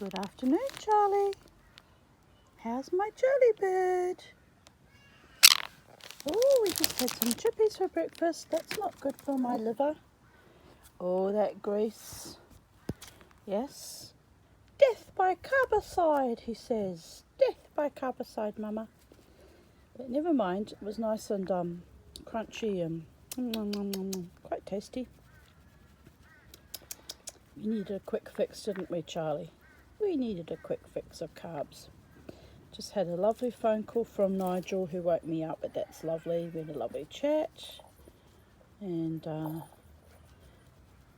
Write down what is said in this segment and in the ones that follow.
Good afternoon, Charlie. How's my Charlie bird? Oh, we just had some chippies for breakfast. That's not good for my liver. Oh, that grease. Yes. Death by carbicide, he says. Death by carbicide, Mama. But never mind. It was nice and crunchy and quite tasty. We needed a quick fix, didn't we, Charlie? We needed a quick fix of carbs. Just had a lovely phone call from Nigel who woke me up, but that's lovely. We had a lovely chat. And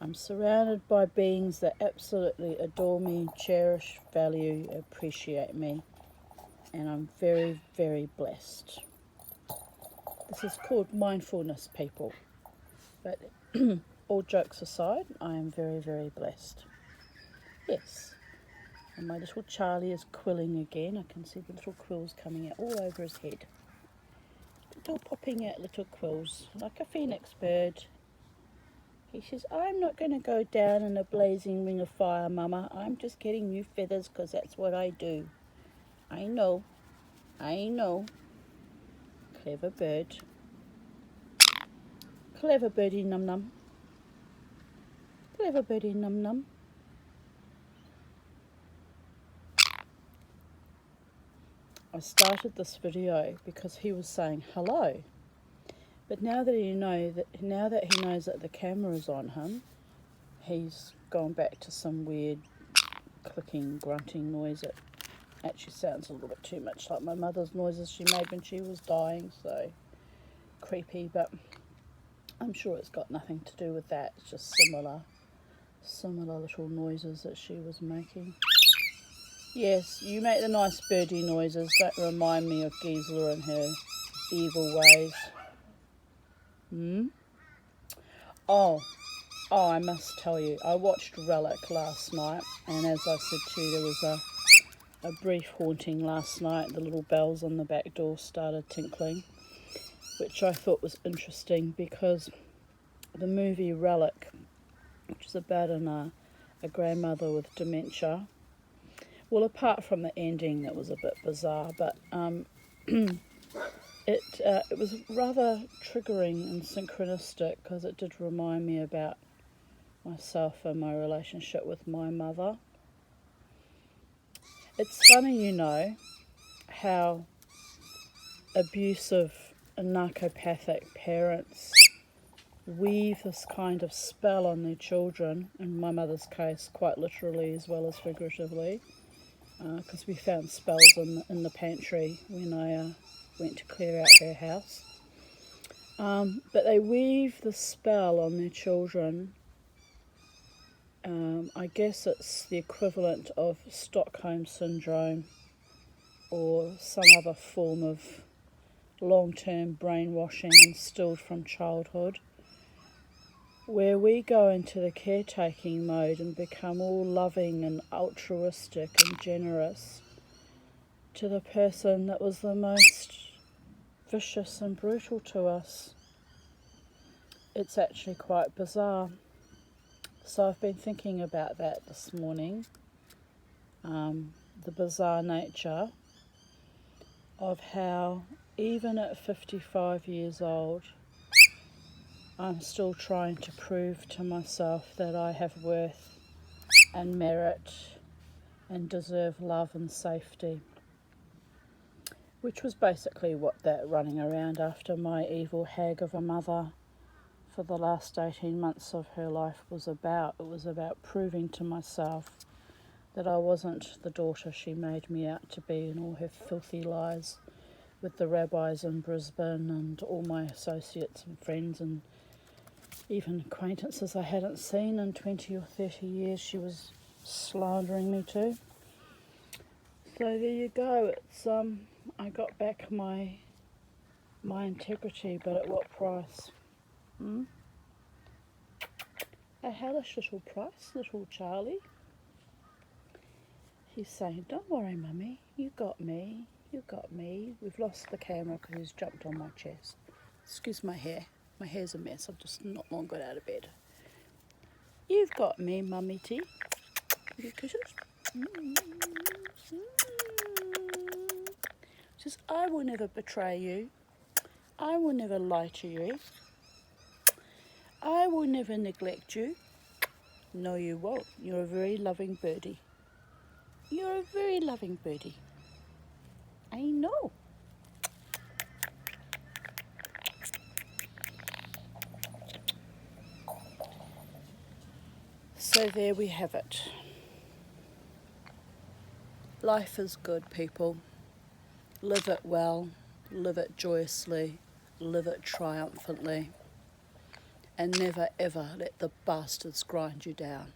I'm surrounded by beings that absolutely adore me, cherish, value, appreciate me. And I'm very, very blessed. This is called mindfulness, people. But all jokes aside, I am very, very blessed. Yes. And my little Charlie is quilling again. I can see the little quills coming out all over his head. Still popping out little quills, like a phoenix bird. He says, I'm not going to go down in a blazing ring of fire, Mama. I'm just getting new feathers because that's what I do. I know. Clever bird. Clever birdie num num. Clever birdie num num. I started this video because he was saying hello. But now that he knows that the camera is on him, he's gone back to some weird clicking, grunting noise. It actually sounds a little bit too much like my mother's noises she made when she was dying, so creepy, but I'm sure it's got nothing to do with that. It's just similar little noises that she was making. Yes, you make the nice birdie noises. Don't remind me of Gisela and her evil ways. Oh, I must tell you, I watched Relic last night, and as I said to you, there was a brief haunting last night. The little bells on the back door started tinkling, which I thought was interesting because the movie Relic, which is about a grandmother with dementia, well, apart from the ending that was a bit bizarre, but it was rather triggering and synchronistic because it did remind me about myself and my relationship with my mother. It's funny, how abusive and narcopathic parents weave this kind of spell on their children, in my mother's case quite literally as well as figuratively, because we found spells in the pantry when I went to clear out her house. But they weave the spell on their children. I guess it's the equivalent of Stockholm Syndrome or some other form of long-term brainwashing instilled from childhood, where we go into the caretaking mode and become all loving and altruistic and generous to the person that was the most vicious and brutal to us. It's actually quite bizarre. So I've been thinking about that this morning, the bizarre nature of how even at 55 years old, I'm still trying to prove to myself that I have worth and merit and deserve love and safety, which was basically what that running around after my evil hag of a mother for the last 18 months of her life was about. It was about proving to myself that I wasn't the daughter she made me out to be, and all her filthy lies with the rabbis in Brisbane and all my associates and friends and even acquaintances I hadn't seen in 20 or 30 years she was slandering me to. So there you go. It's I got back my integrity, but at what price? A hellish little price, little Charlie. He's saying, don't worry, Mummy, you got me. We've lost the camera because he's jumped on my chest. Excuse my hair. My hair's a mess. I've just not long got out of bed. You've got me, Mummy T. You kisses? Says, I will never betray you. I will never lie to you. I will never neglect you. No, you won't. You're a very loving birdie. You're a very loving birdie. I know. So there we have it. Life is good, people. Live it well, live it joyously, live it triumphantly, and never ever let the bastards grind you down.